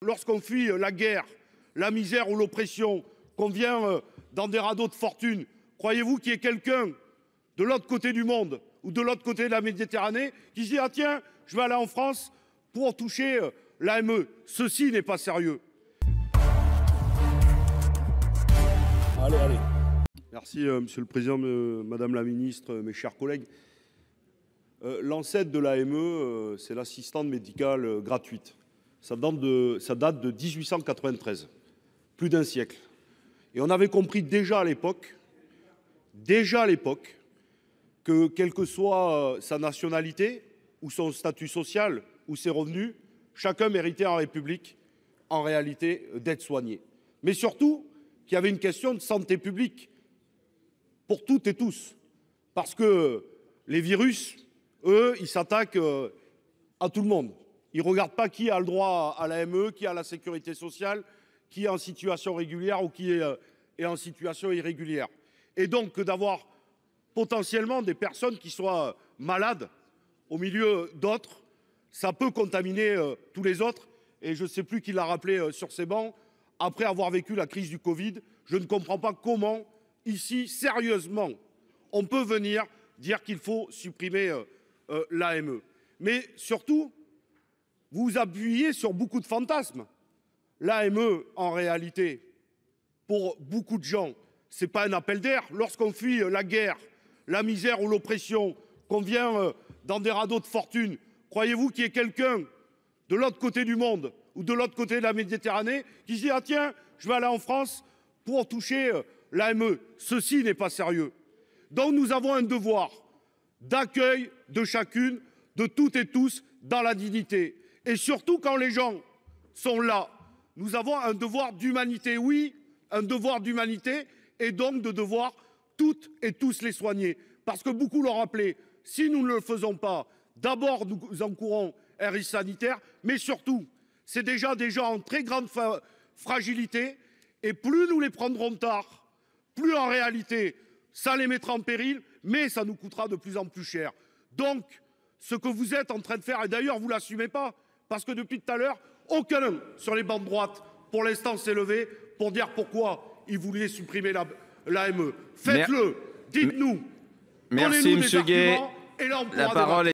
lorsqu'on fuit la guerre, la misère ou l'oppression, qu'on vient dans des radeaux de fortune, croyez-vous qu'il y ait quelqu'un de l'autre côté du monde ou de l'autre côté de la Méditerranée qui se dit « Ah tiens, je vais aller en France pour toucher l'AME ». Ceci n'est pas sérieux. Allez. Merci Monsieur le Président, Madame la Ministre, mes chers collègues. L'ancêtre de l'AME, c'est l'assistante médicale gratuite. Ça date de 1893, plus d'un siècle. Et on avait compris déjà à l'époque, que quelle que soit sa nationalité, ou son statut social, ou ses revenus, chacun méritait en République, en réalité, d'être soigné. Mais surtout, qu'il y avait une question de santé publique pour toutes et tous. Parce que les virus, eux, ils s'attaquent à tout le monde. Ils ne regardent pas qui a le droit à l'AME, qui a la sécurité sociale, qui est en situation régulière ou qui est en situation irrégulière. Et donc d'avoir potentiellement des personnes qui soient malades au milieu d'autres, ça peut contaminer tous les autres. Et je ne sais plus qui l'a rappelé sur ces bancs, après avoir vécu la crise du Covid, je ne comprends pas comment, ici, sérieusement, on peut venir dire qu'il faut supprimer l'AME. Mais surtout, vous vous appuyez sur beaucoup de fantasmes. L'AME, en réalité, pour beaucoup de gens, c'est pas un appel d'air. Lorsqu'on fuit la guerre, la misère ou l'oppression, qu'on vient dans des radeaux de fortune, croyez-vous qu'il y ait quelqu'un de l'autre côté du monde ou de l'autre côté de la Méditerranée qui se dit « Ah tiens, je vais aller en France pour toucher l'AME ». Ceci n'est pas sérieux. Donc nous avons un devoir d'accueil de chacune, de toutes et tous, dans la dignité. Et surtout quand les gens sont là, nous avons un devoir d'humanité. Oui, un devoir d'humanité et donc de devoir toutes et tous les soigner. Parce que beaucoup l'ont rappelé, si nous ne le faisons pas, d'abord nous encourons un risque sanitaire, mais surtout, c'est déjà des gens en très grande fragilité et plus nous les prendrons tard, plus en réalité ça les mettra en péril, mais ça nous coûtera de plus en plus cher. Donc, ce que vous êtes en train de faire, et d'ailleurs vous l'assumez pas, parce que depuis tout à l'heure, aucun sur les bancs de droite, pour l'instant, s'est levé pour dire pourquoi il voulait supprimer l'AME. Faites-le, dites-nous, merci donnez-nous des Monsieur Gay. arguments, et là on pourra La parole est